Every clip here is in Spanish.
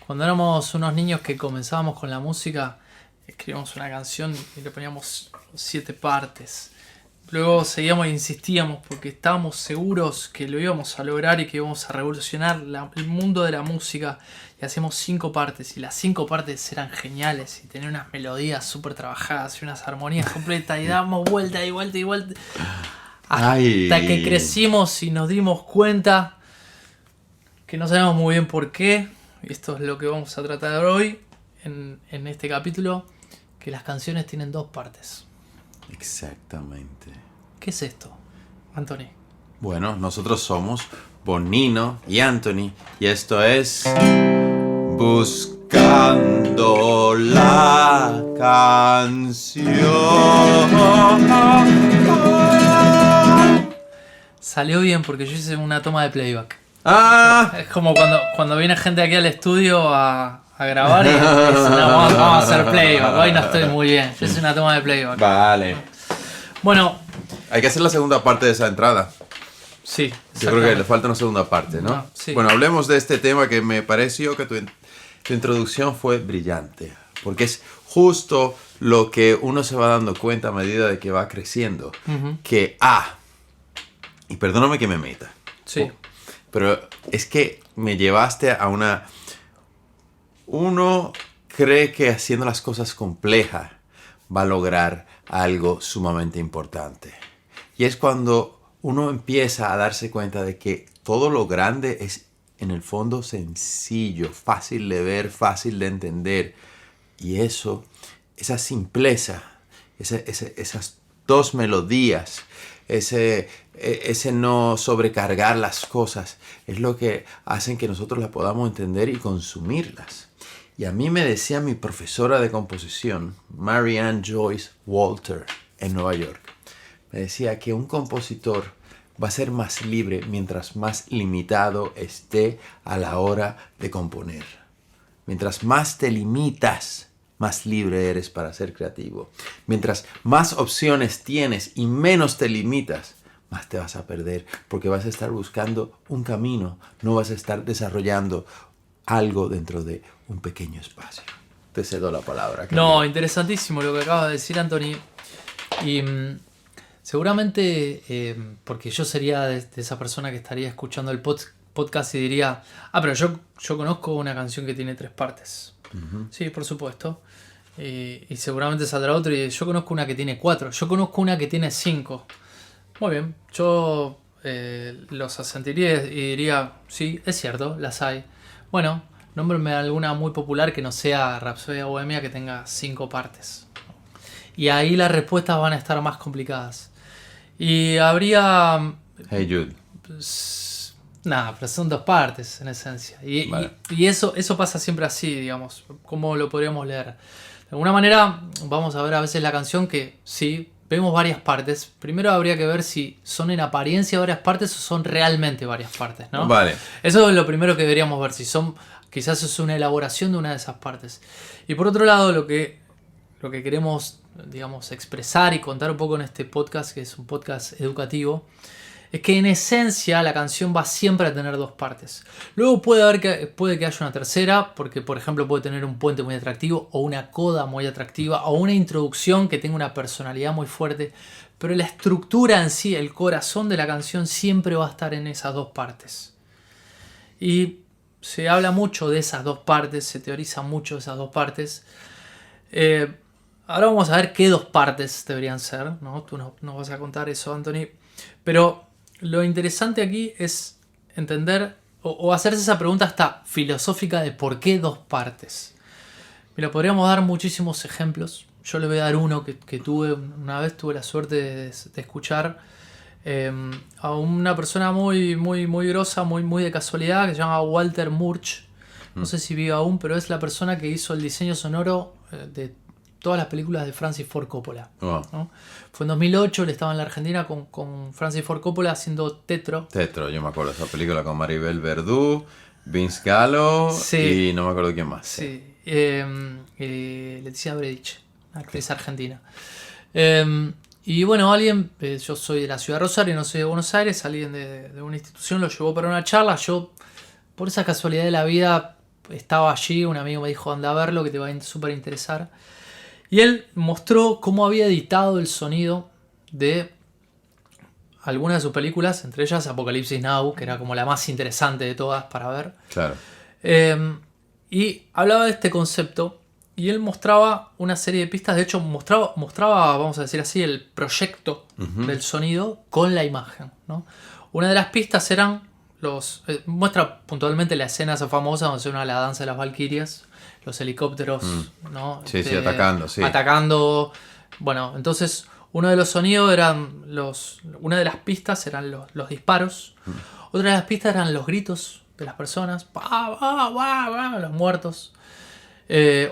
Cuando éramos unos niños que comenzábamos con la música, escribíamos una canción y le poníamos 7 partes. Luego seguíamos e insistíamos porque estábamos seguros que lo íbamos a lograr y que íbamos a revolucionar el mundo de la música. Y hacíamos 5 partes y las 5 partes eran geniales y tenían unas melodías súper trabajadas y unas armonías completas y dábamos vuelta y vuelta y vuelta. Hasta que crecimos y nos dimos cuenta que no sabemos muy bien por qué. Esto es lo que vamos a tratar hoy en este capítulo, que las canciones tienen 2 partes. Exactamente. ¿Qué es esto, Anthony? Bueno, nosotros somos Bonino y Anthony y esto es Buscando la Canción. Salió bien porque yo hice una toma de playback. ¡Ah! Es como cuando viene gente aquí al estudio a grabar y dicen, no, vamos a hacer playback. Hoy no estoy muy bien. Yo hice una toma de playback. Vale. Bueno. Hay que hacer la segunda parte de esa entrada. Sí. Yo creo que le falta una segunda parte, ¿no? Sí. Bueno, hablemos de este tema que me pareció que tu introducción fue brillante. Porque es justo lo que uno se va dando cuenta a medida de que va creciendo. Uh-huh. Que, y perdóname que me meta. Sí. Pero es que me llevaste a una... Uno cree que haciendo las cosas complejas va a lograr algo sumamente importante. Y es cuando uno empieza a darse cuenta de que todo lo grande es en el fondo sencillo, fácil de ver, fácil de entender. Y eso, esa simpleza, esas 2 melodías, ese no sobrecargar las cosas, es lo que hacen que nosotros las podamos entender y consumirlas. Y a mí me decía mi profesora de composición, Marianne Joyce Walter, en Nueva York, me decía que un compositor va a ser más libre mientras más limitado esté a la hora de componer. Mientras más te limitas, más libre eres para ser creativo. Mientras más opciones tienes y menos te limitas, más te vas a perder porque vas a estar buscando un camino, no vas a estar desarrollando algo dentro de un pequeño espacio. Te cedo la palabra. No, interesantísimo lo que acabas de decir, Anthony. Y seguramente, porque yo sería de esa persona que estaría escuchando el podcast y diría, pero yo conozco una canción que tiene 3 partes. Uh-huh. Sí, por supuesto. Y seguramente saldrá otro y yo conozco una que tiene 4. Yo conozco una que tiene 5. Muy bien, yo los asentiría y diría, sí, es cierto, las hay. Bueno, nómbrame alguna muy popular que no sea Rapsodia Bohemia que tenga 5 partes. Y ahí las respuestas van a estar más complicadas. Y habría... Hey Jude. Nada, pero son 2 partes en esencia. Vale. Y eso pasa siempre así, digamos. ¿Cómo lo podríamos leer? De alguna manera vamos a ver a veces la canción que sí, vemos varias partes. Primero habría que ver si son en apariencia varias partes o son realmente varias partes, ¿no? Vale. Eso es lo primero que deberíamos ver, si son... Quizás es una elaboración de una de esas partes. Y por otro lado, lo que queremos, digamos, expresar y contar un poco en este podcast, que es un podcast educativo, es que en esencia la canción va siempre a tener 2 partes. Luego puede que haya una tercera, porque por ejemplo puede tener un puente muy atractivo, o una coda muy atractiva, o una introducción que tenga una personalidad muy fuerte. Pero la estructura en sí, el corazón de la canción, siempre va a estar en esas 2 partes. Y se habla mucho de esas 2 partes, se teoriza mucho de esas 2 partes. Ahora vamos a ver qué 2 partes deberían ser, ¿no? Tú nos vas a contar eso, Anthony. Pero lo interesante aquí es entender o hacerse esa pregunta hasta filosófica de por qué 2 partes. Mira, podríamos dar muchísimos ejemplos. Yo le voy a dar uno que tuve una vez, tuve la suerte de escuchar a una persona muy, muy, muy grosa, muy, muy de casualidad, que se llama Walter Murch. No sé si vive aún, pero es la persona que hizo el diseño sonoro de todas las películas de Francis Ford Coppola. Wow. ¿No? Fue en 2008, él estaba en la Argentina con Francis Ford Coppola haciendo Tetro. Tetro, yo me acuerdo de esa película con Maribel Verdú, Vince Gallo, sí. Y no me acuerdo quién más. Sí, Leticia Bredich, actriz argentina. Y bueno, alguien, yo soy de la ciudad de Rosario, no soy de Buenos Aires, alguien de una institución lo llevó para una charla. Yo, por esa casualidad de la vida, estaba allí, un amigo me dijo, anda a verlo que te va a súper interesar. Y él mostró cómo había editado el sonido de algunas de sus películas, entre ellas Apocalipsis Now, que era como la más interesante de todas para ver. Claro. Y hablaba de este concepto y él mostraba una serie de pistas. De hecho, mostraba, vamos a decir así, el proyecto del sonido con la imagen, ¿no? Una de las pistas eran muestra puntualmente la escena esa famosa donde se une la danza de las Valquirias, los helicópteros, ¿no? Sí, atacando, sí. Atacando. Bueno, entonces uno de los sonidos eran una de las pistas eran los disparos. Otra de las pistas eran los gritos de las personas, los muertos.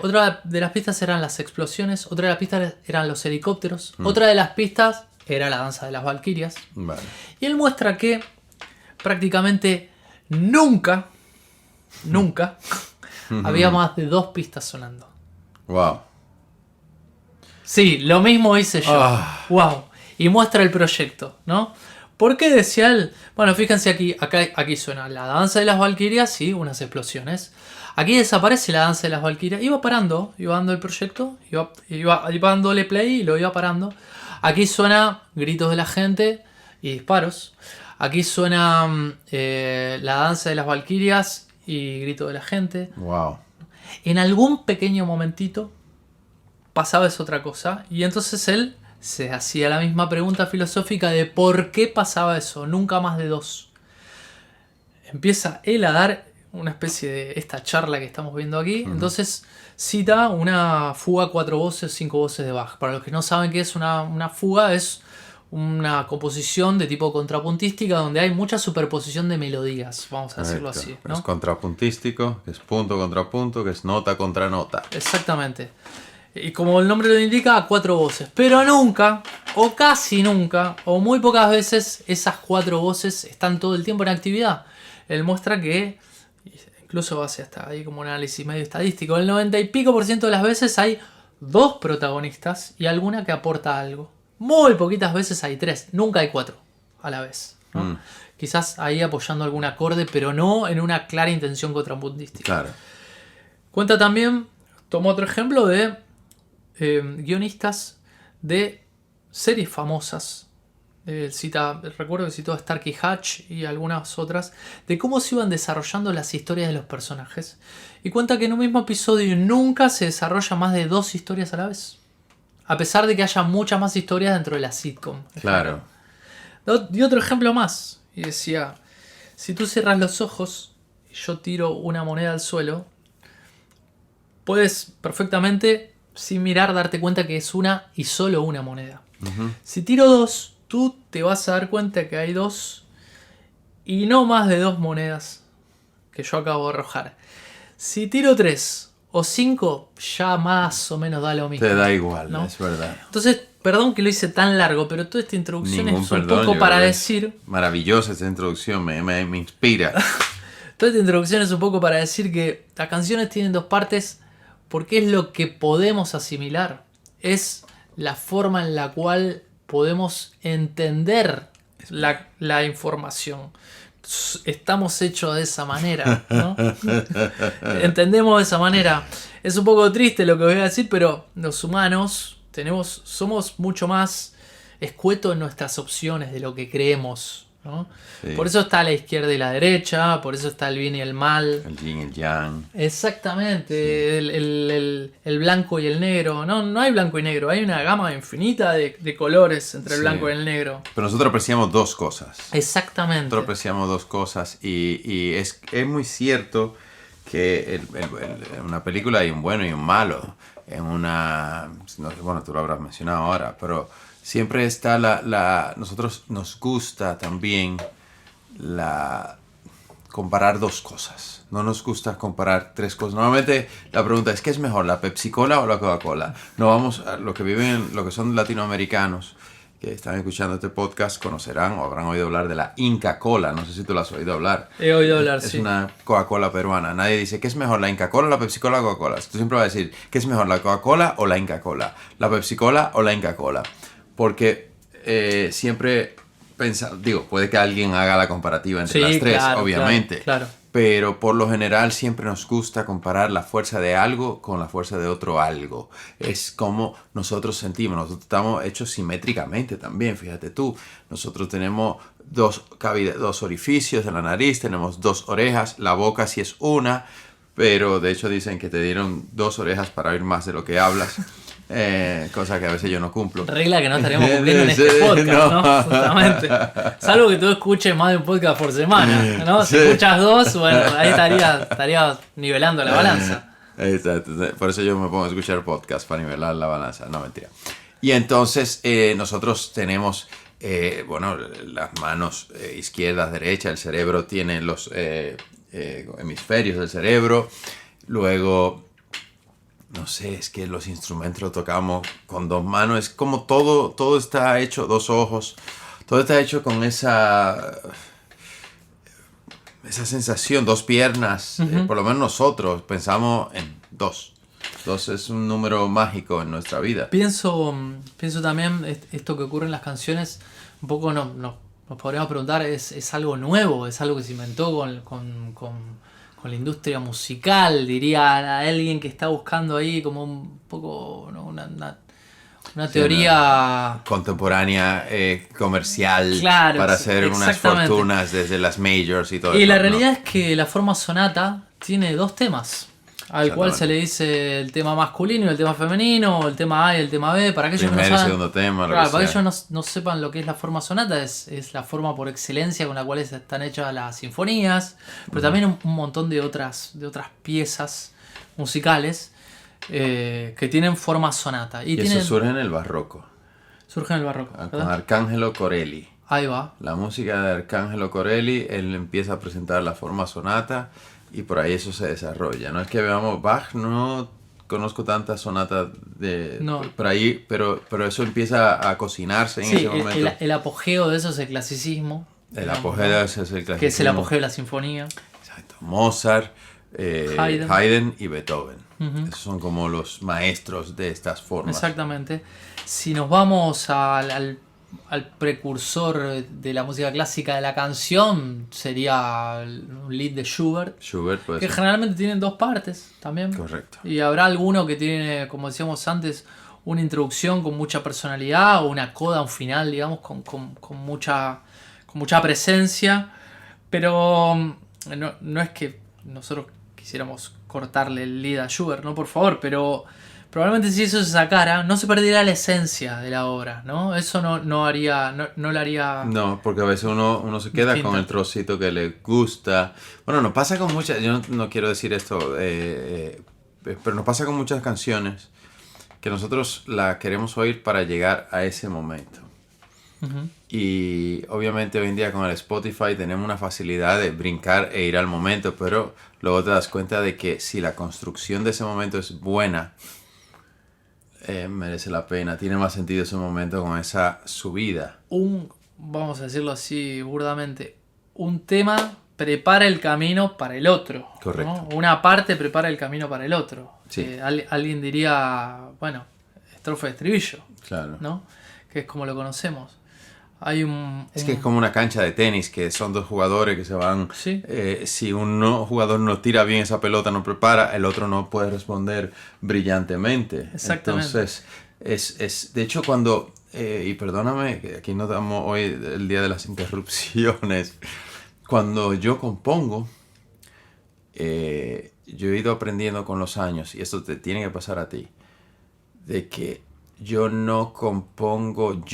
Otra de las pistas eran las explosiones. Otra de las pistas eran los helicópteros. Otra de las pistas era la danza de las Valquirias. Vale. Y él muestra que prácticamente nunca había más de 2 pistas sonando. Wow. Sí, lo mismo hice yo. Wow. Y muestra el proyecto, ¿no? ¿Por qué decía él? Bueno, fíjense aquí suena la danza de las Valquirias y unas explosiones. Aquí desaparece la danza de las Valquirias. Iba dando el proyecto, iba dándole play y lo iba parando. Aquí suena gritos de la gente y disparos. Aquí suena la danza de las Valquirias y gritos de la gente. Wow. En algún pequeño momentito pasaba esa otra cosa. Y entonces él se hacía la misma pregunta filosófica de por qué pasaba eso, nunca más de 2. Empieza él a dar una especie de esta charla que estamos viendo aquí. Entonces cita una fuga 4 voces, 5 voces de Bach. Para los que no saben qué es una fuga, es una composición de tipo contrapuntística donde hay mucha superposición de melodías, vamos a decirlo así, ¿no? Es contrapuntístico, que es punto contra punto, que es nota contra nota. Exactamente. Y como el nombre lo indica, a 4 voces. Pero nunca, o casi nunca, o muy pocas veces, esas 4 voces están todo el tiempo en actividad. Él muestra que, incluso hace hasta ahí como un análisis medio estadístico, el 90 y pico % de las veces hay 2 protagonistas y alguna que aporta algo. Muy poquitas veces hay 3, nunca hay 4 a la vez, ¿no? Quizás ahí apoyando algún acorde, pero no en una clara intención contrapuntística. Claro. Cuenta también, tomó otro ejemplo de guionistas de series famosas. Recuerdo que citó a Starkey Hatch y algunas otras, de cómo se iban desarrollando las historias de los personajes. Y cuenta que en un mismo episodio nunca se desarrolla más de 2 historias a la vez. A pesar de que haya muchas más historias dentro de la sitcom. Claro. Y otro ejemplo más. Y decía, si tú cierras los ojos y yo tiro una moneda al suelo, puedes perfectamente, sin mirar, darte cuenta que es una y solo una moneda. Si tiro 2, tú te vas a dar cuenta que hay 2 y no más de 2 monedas que yo acabo de arrojar. Si tiro 3 o 5, ya más o menos da lo mismo. Te da igual, ¿no? Es verdad. Entonces, perdón que lo hice tan largo, pero toda esta introducción es un poco para decir... Maravillosa esta introducción, me inspira. Toda esta introducción es un poco para decir que las canciones tienen 2 partes porque es lo que podemos asimilar. Es la forma en la cual podemos entender la información. Estamos hechos de esa manera, ¿no? Entendemos de esa manera. Es un poco triste lo que voy a decir, pero los humanos somos mucho más escuetos en nuestras opciones de lo que creemos, ¿no? Sí. Por eso está la izquierda y la derecha, por eso está el bien y el mal. El yin y el yang. Exactamente, sí. El blanco y el negro. No hay blanco y negro, hay una gama infinita de colores entre el blanco y el negro. Pero nosotros apreciamos 2 cosas. Exactamente. Nosotros apreciamos 2 cosas y es muy cierto que en una película hay un bueno y un malo. Bueno, tú lo habrás mencionado ahora, pero siempre está nosotros nos gusta también comparar 2 cosas. No nos gusta comparar 3 cosas. Normalmente la pregunta es, ¿qué es mejor, la Pepsi-Cola o la Coca-Cola? No vamos a lo que son latinoamericanos que están escuchando este podcast conocerán o habrán oído hablar de la Inca Cola. No sé si tú la has oído hablar. He oído hablar, sí. Es una Coca-Cola peruana. Nadie dice, ¿qué es mejor, la Inca Cola, la Pepsi-Cola o la Coca-Cola? Tú siempre vas a decir, ¿qué es mejor, la Coca-Cola o la Inca Cola? ¿La Pepsi-Cola o la Inca Cola? Porque siempre puede que alguien haga la comparativa entre las 3, claro, obviamente. Claro. pero por lo general siempre nos gusta comparar la fuerza de algo con la fuerza de otro algo. Es como nosotros sentimos, nosotros estamos hechos simétricamente también, fíjate tú. Nosotros tenemos dos orificios en la nariz, tenemos 2 orejas, la boca sí es una, pero de hecho dicen que te dieron 2 orejas para oír más de lo que hablas. Cosa que a veces yo no cumplo. Regla que no estaríamos cumpliendo en este podcast, ¿no? Justamente. Salvo que tú escuches más de un podcast por semana, ¿no? Si escuchas 2, bueno, ahí estaría nivelando la balanza. Exacto. Por eso yo me pongo a escuchar podcast para nivelar la balanza. No, mentira. Y entonces nosotros tenemos, las manos izquierda, derecha, el cerebro tiene los hemisferios del cerebro. Luego, no sé, es que los instrumentos los tocamos con 2 manos. Es como todo está hecho, 2 ojos. Todo está hecho con esa sensación, 2 piernas. Por lo menos nosotros pensamos en 2. 2 es un número mágico en nuestra vida. Pienso también esto que ocurre en las canciones, un poco nos podríamos preguntar, ¿es algo nuevo? ¿Es algo que se inventó con la industria musical? Diría alguien que está buscando ahí como un poco, ¿no? una teoría contemporánea, comercial, claro, para hacer unas fortunas desde las majors y todo y eso. Y la realidad es que la forma sonata tiene 2 temas, al cual se le dice el tema masculino y el tema femenino, o el tema A y el tema B. Para aquellos Primer que no saben, segundo tema, claro, para aquellos no sepan lo que es la forma sonata, es la forma por excelencia con la cual están hechas las sinfonías, pero también un montón de otras piezas musicales que tienen forma sonata. Y eso surge en el barroco. Surge en el barroco, con ¿verdad? Arcángelo Corelli. Ahí va. La música de Arcángelo Corelli, él empieza a presentar la forma sonata y por ahí eso se desarrolla. No es que veamos Bach, no conozco tantas sonatas por ahí, pero eso empieza a cocinarse en ese momento. El apogeo de eso es el clasicismo. El apogeo de eso es el clasicismo. Que es el apogeo de la sinfonía. Exacto. Mozart, Haydn y Beethoven. Esos son como los maestros de estas formas. Exactamente. Si nos vamos al precursor de la música clásica de la canción, sería un lied de Schubert. Puede que ser. Generalmente tienen 2 partes también. Correcto. Y habrá alguno que tiene, como decíamos antes, una introducción con mucha personalidad, o una coda, un final, digamos, con mucha presencia. Pero no es que nosotros quisiéramos cortarle el lead a Schubert, no, por favor, pero probablemente si eso se sacara, no se perdería la esencia de la obra, ¿no? Eso no la haría. No, porque a veces uno se queda distinta con el trocito que le gusta. Bueno, nos pasa con muchas, yo no quiero decir esto, pero nos pasa con muchas canciones que nosotros la queremos oír para llegar a ese momento. Y obviamente hoy en día con el Spotify tenemos una facilidad de brincar e ir al momento, pero luego te das cuenta de que si la construcción de ese momento es buena, merece la pena, tiene más sentido ese momento con esa subida. Vamos a decirlo así burdamente, un tema prepara el camino para el otro. Correcto. ¿No? Una parte prepara el camino para el otro. Sí. Alguien diría, estrofa de estribillo. Claro. ¿No? Que es como lo conocemos. Es que es como una cancha de tenis, que son 2 jugadores que se van. ¿Sí? Si un jugador no tira bien esa pelota, no prepara, el otro no puede responder brillantemente. Exactamente. Entonces, de hecho, cuando, y perdóname, que aquí no damos hoy el día de las interrupciones, cuando yo compongo, yo he ido aprendiendo con los años, y esto te tiene que pasar a ti, de que yo no compongo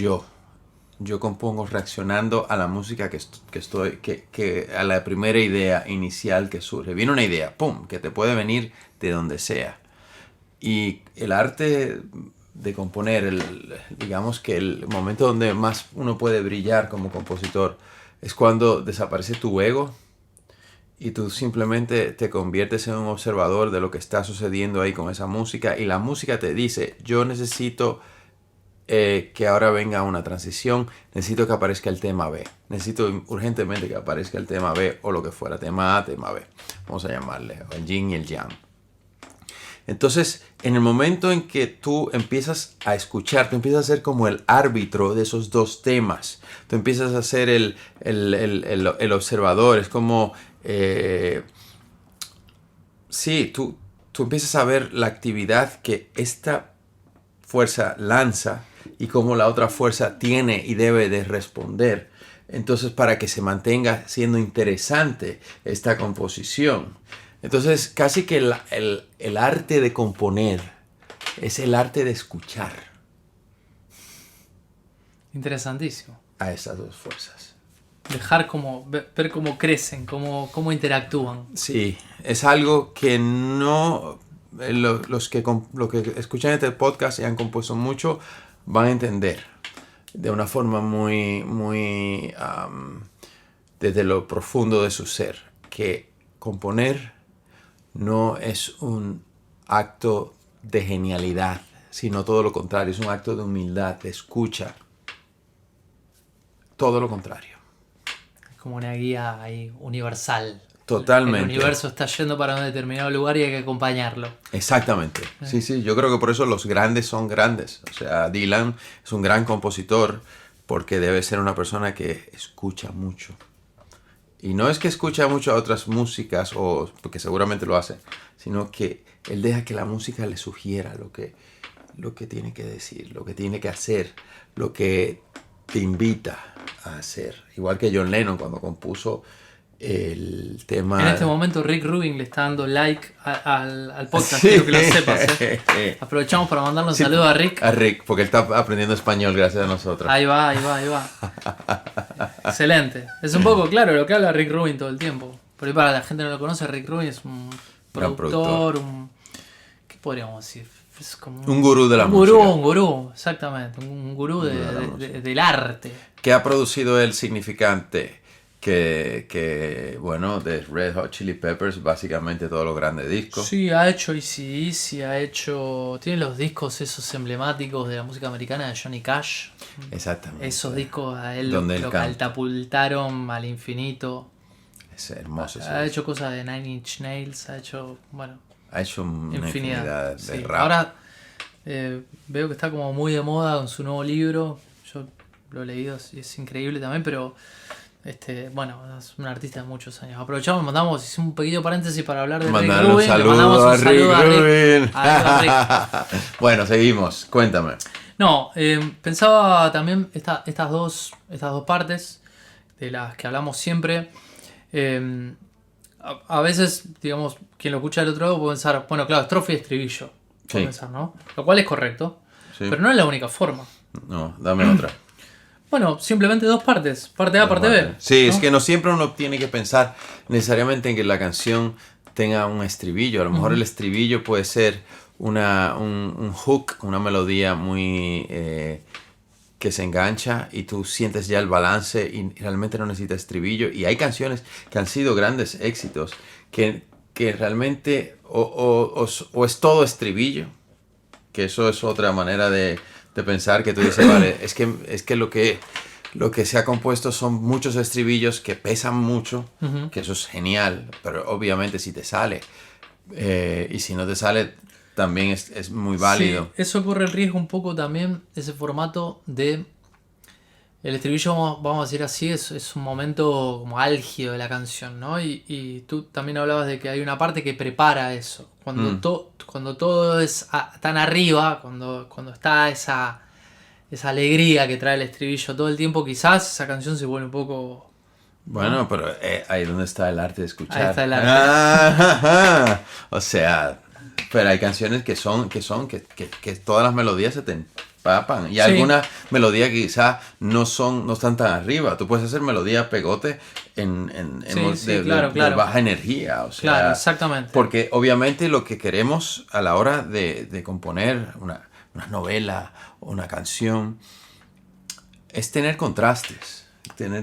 yo compongo reaccionando a la música que a la primera idea inicial que surge. Viene una idea, ¡pum!, que te puede venir de donde sea. Y el arte de componer, digamos que el momento donde más uno puede brillar como compositor es cuando desaparece tu ego y tú simplemente te conviertes en un observador de lo que está sucediendo ahí con esa música, y la música te dice, yo necesito que ahora venga una transición, necesito que aparezca el tema B, necesito urgentemente que aparezca el tema B, o lo que fuera, tema A, tema B, vamos a llamarle, el yin y el yang. Entonces, en el momento en que tú empiezas a escuchar, tú empiezas a ser como el árbitro de esos 2 temas, tú empiezas a ser el observador, es como sí, tú empiezas a ver la actividad que esta fuerza lanza y cómo la otra fuerza tiene y debe de responder. Entonces, para que se mantenga siendo interesante esta composición. Entonces, casi que el arte de componer es el arte de escuchar Interesantísimo. a esas dos fuerzas. Dejar ver cómo crecen, cómo interactúan. Sí, es algo que no... Los que escuchan este podcast y han compuesto mucho van a entender de una forma muy desde lo profundo de su ser, que componer no es un acto de genialidad, sino todo lo contrario, es un acto de humildad, de escucha, todo lo contrario. Es como una guía ahí universal. Totalmente. El universo está yendo para un determinado lugar y hay que acompañarlo. Exactamente. Sí, yo creo que por eso los grandes son grandes. O sea, Dylan es un gran compositor porque debe ser una persona que escucha mucho. Y no es que escucha mucho a otras músicas, o porque seguramente lo hace, sino que él deja que la música le sugiera lo que tiene que decir, lo que tiene que hacer, lo que te invita a hacer. Igual que John Lennon cuando compuso el tema... En este momento Rick Rubin le está dando like al podcast, Sí. quiero que lo sepas. Aprovechamos para mandarle un saludo a Rick. A Rick, porque él está aprendiendo español gracias a nosotros. Ahí va. Excelente. Es un poco claro lo que habla Rick Rubin todo el tiempo. Por ahí para la gente que no lo conoce, Rick Rubin es un productor, ¿qué podríamos decir? Es como un gurú de la música. Un gurú, exactamente. Un gurú del arte. ¿Qué ha producido el significante? Que bueno, de Red Hot Chili Peppers, básicamente todos los grandes discos. Sí, ha hecho AC/DC, tiene los discos esos emblemáticos de la música americana de Johnny Cash. Exactamente. Esos discos a él donde lo catapultaron al infinito. Es hermoso. Ha hecho cosas de Nine Inch Nails, ha hecho una infinidad de sí. rap. Ahora veo que está como muy de moda con su nuevo libro. Yo lo he leído y es increíble también, pero bueno, es un artista de muchos años. Aprovechamos, hicimos un pequeño paréntesis para hablar de Rick Rubin. Un saludo a Rick Rubin. Bueno, seguimos. Cuéntame. No, pensaba también estas dos partes de las que hablamos siempre. A veces, digamos, quien lo escucha del otro lado puede pensar, bueno, claro, estrofa y estribillo. Puede pensar, ¿no? Lo cual es correcto. Sí. Pero no es la única forma. No, dame otra. Bueno, simplemente dos partes, parte A, parte B. Sí, ¿no? Es que no siempre uno tiene que pensar necesariamente en que la canción tenga un estribillo. A lo mejor el estribillo puede ser un hook, una melodía muy que se engancha y tú sientes ya el balance y realmente no necesitas estribillo. Y hay canciones que han sido grandes éxitos que realmente o es todo estribillo, que eso es otra manera de pensar, que tú dices, vale, es que lo que se ha compuesto son muchos estribillos que pesan mucho, que eso es genial, pero obviamente si te sale, y si no te sale, también es muy válido. Sí, eso corre el riesgo un poco también, ese formato de... El estribillo, vamos a decir así, es un momento como álgido de la canción, ¿no? Y tú también hablabas de que hay una parte que prepara eso. Cuando todo es tan arriba, cuando está esa alegría que trae el estribillo todo el tiempo, quizás esa canción se vuelve un poco... Bueno, ¿no? Pero ahí es donde está el arte de escuchar. Ahí está el arte. O sea, pero hay canciones que todas las melodías se te empapan. Y algunas melodías que quizás no están tan arriba. Tú puedes hacer melodía pegote de baja energía. O sea, claro, exactamente. Porque obviamente lo que queremos a la hora de componer una novela o una canción es tener contrastes.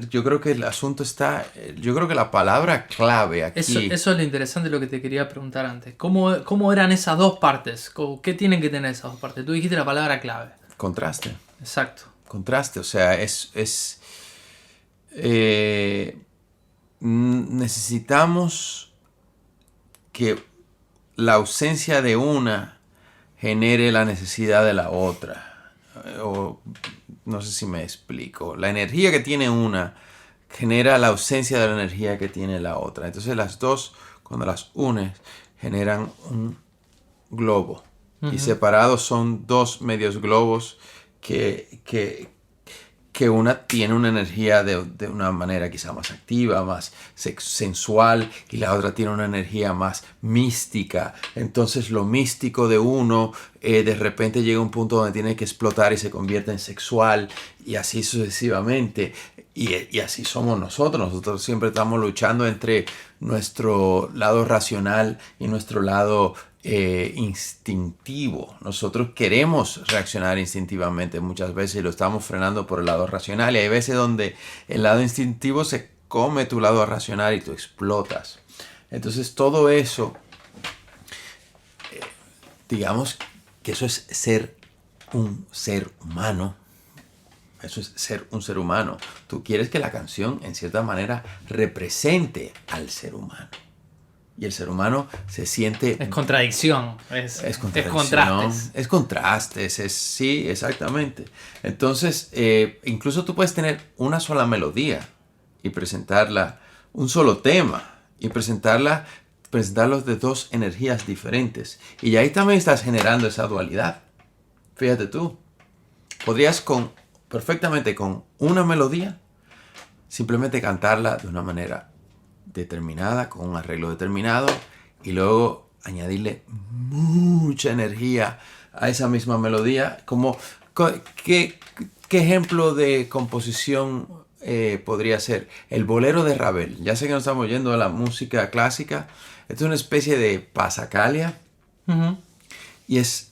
Yo creo que el asunto está... Yo creo que la palabra clave aquí... Eso es lo interesante, lo que te quería preguntar antes. ¿Cómo eran esas dos partes? ¿Qué tienen que tener esas dos partes? Tú dijiste la palabra clave. Contraste. Exacto. Contraste, o sea, necesitamos que la ausencia de una genere la necesidad de la otra. No sé si me explico. La energía que tiene una genera la ausencia de la energía que tiene la otra. Entonces las dos, cuando las unes, generan un globo. Y separados son dos medios globos que una tiene una energía de una manera quizá más activa, más sensual, y la otra tiene una energía más mística. Entonces lo místico de uno de repente llega a un punto donde tiene que explotar y se convierte en sexual, y así sucesivamente. Y así somos nosotros. Nosotros siempre estamos luchando entre nuestro lado racional y nuestro lado instintivo. Nosotros queremos reaccionar instintivamente muchas veces y lo estamos frenando por el lado racional, y hay veces donde el lado instintivo se come tu lado racional y tú explotas. Entonces todo eso, digamos que eso es ser un ser humano. Eso es ser un ser humano. Tú quieres que la canción en cierta manera represente al ser humano. Y el ser humano se siente... Es contradicción, es contrastes. Es contrastes, sí, exactamente. Entonces, incluso tú puedes tener una sola melodía y presentarla, un solo tema, y presentarlos de dos energías diferentes. Y ahí también estás generando esa dualidad. Fíjate tú, podrías perfectamente con una melodía simplemente cantarla de una manera determinada, con un arreglo determinado, y luego añadirle mucha energía a esa misma melodía. ¿Qué ejemplo de composición podría ser? El bolero de Ravel. Ya sé que nos estamos yendo a la música clásica. Esto es una especie de pasacalia, y es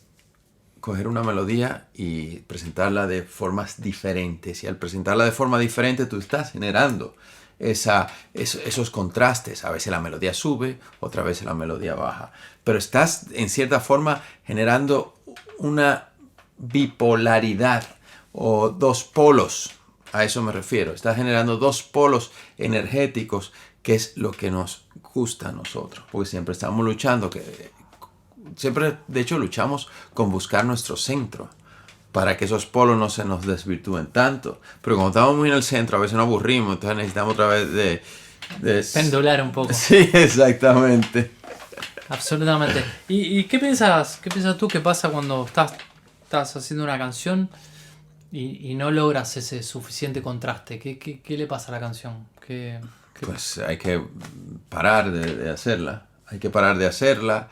coger una melodía y presentarla de formas diferentes, y al presentarla de forma diferente tú estás generando esos contrastes. A veces la melodía sube, otra vez la melodía baja, pero estás en cierta forma generando una bipolaridad o dos polos. A eso me refiero. Estás generando dos polos energéticos, que es lo que nos gusta a nosotros, porque siempre estamos luchando, siempre de hecho luchamos con buscar nuestro centro, para que esos polos no se nos desvirtúen tanto. Pero como estamos muy en el centro, a veces nos aburrimos, entonces necesitamos otra vez de pendular un poco. Sí, exactamente. Absolutamente. ¿Y qué piensas tú que pasa cuando estás haciendo una canción y no logras ese suficiente contraste? ¿Qué le pasa a la canción? Pues hay que parar de hacerla. Hay que parar de hacerla.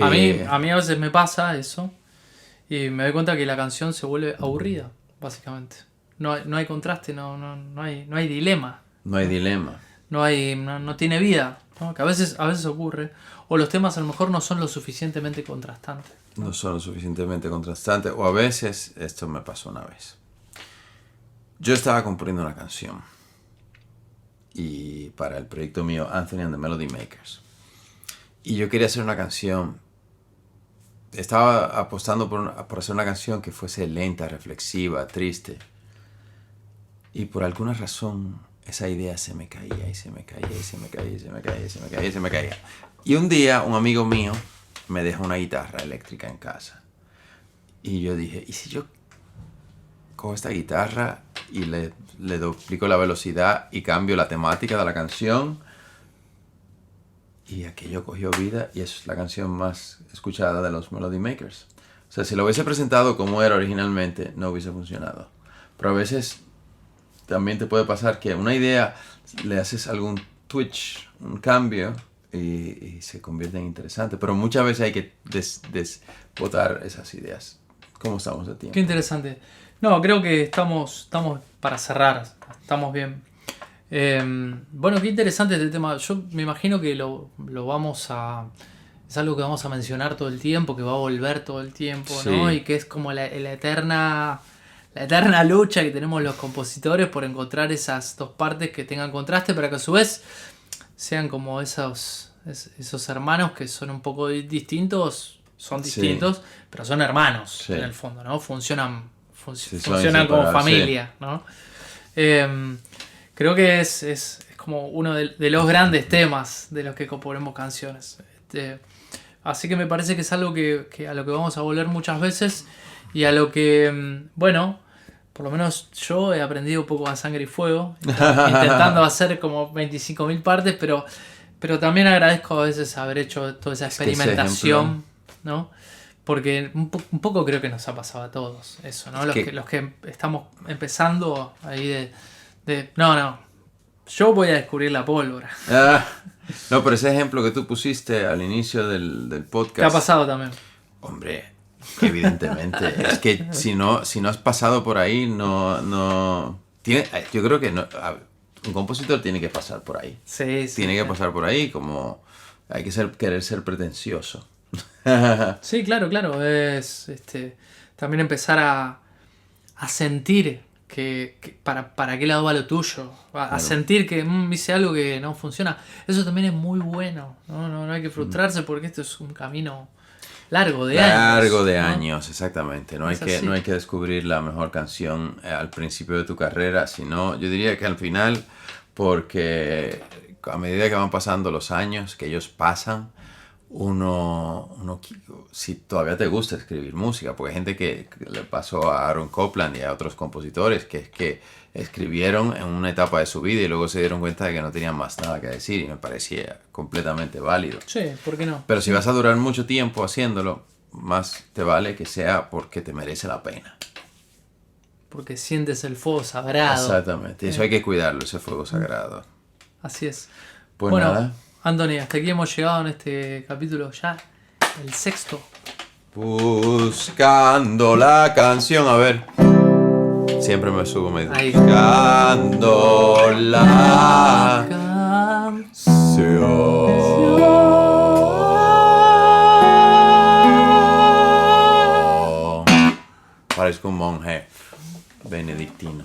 A mí a veces me pasa eso. Y me doy cuenta que la canción se vuelve aburrida, básicamente. No hay contraste, no hay dilema. No hay dilema. No tiene vida, ¿no? Que a veces ocurre. O los temas a lo mejor no son lo suficientemente contrastantes. No son lo suficientemente contrastantes. O a veces, esto me pasó una vez. Yo estaba componiendo una canción. Y para el proyecto mío, Anthony and the Melody Makers. Y yo quería hacer una canción. Estaba apostando por hacer una canción que fuese lenta, reflexiva, triste. Y por alguna razón esa idea se me caía y se me caía y se me caía y se me caía y se me caía y se me caía. Y un día un amigo mío me dejó una guitarra eléctrica en casa. Y yo dije, ¿y si yo cojo esta guitarra y le duplico la velocidad y cambio la temática de la canción? Y aquello cogió vida, y es la canción más escuchada de los Melody Makers. O sea, si lo hubiese presentado como era originalmente, no hubiese funcionado. Pero a veces también te puede pasar que una idea le haces algún twitch, un cambio, y se convierte en interesante. Pero muchas veces hay que desbotar esas ideas. ¿Cómo estamos de tiempo? Qué interesante. No, creo que estamos para cerrar. Estamos bien. Bueno, qué interesante este tema. Yo me imagino que lo vamos a... Es algo que vamos a mencionar todo el tiempo, que va a volver todo el tiempo, sí, ¿no? Y que es como la eterna lucha que tenemos los compositores por encontrar esas dos partes que tengan contraste, para que a su vez sean como esos hermanos que son un poco distintos, sí, pero son hermanos, sí, en el fondo, ¿no? Funcionan como familia, sí, ¿no? Creo que es como uno de los grandes temas de los que componemos canciones. Así que me parece que es algo que a lo que vamos a volver muchas veces, y a lo que, bueno, por lo menos yo he aprendido un poco a sangre y fuego, intentando hacer como 25.000 partes, pero Pero también agradezco a veces haber hecho toda esa Es que ese experimentación, ¿no? Porque un poco creo que nos ha pasado a todos eso, ¿no? Los que estamos empezando ahí no, yo voy a descubrir la pólvora. No, pero ese ejemplo que tú pusiste al inicio del podcast... ¿Te ha pasado también? Hombre, evidentemente. Es que si no has pasado por ahí, no... yo creo que un compositor tiene que pasar por ahí. Sí, tiene que pasar por ahí, como hay que querer ser pretencioso. Sí, claro. Es también empezar a sentir que para qué lado va lo tuyo. A sentir que hice algo que no funciona. Eso también es muy bueno. No hay que frustrarse porque esto es un camino largo de años. Largo de ¿no? años, exactamente. No hay que descubrir la mejor canción al principio de tu carrera, sino yo diría que al final, porque a medida que van pasando los años, que ellos pasan, uno si todavía te gusta escribir música, porque hay gente que le pasó a Aaron Copland y a otros compositores que escribieron en una etapa de su vida y luego se dieron cuenta de que no tenían más nada que decir, y me parecía completamente válido. Sí, ¿por qué no? Pero si vas a durar mucho tiempo haciéndolo, más te vale que sea porque te merece la pena. Porque sientes el fuego sagrado. Exactamente, eso hay que cuidarlo, ese fuego sagrado. Así es. Pues bueno, nada. Anthony, hasta aquí hemos llegado en este capítulo ya, el 6º. Buscando la canción, a ver. Siempre me subo medio. Ahí. Buscando la canción. Parezco un monje benedictino.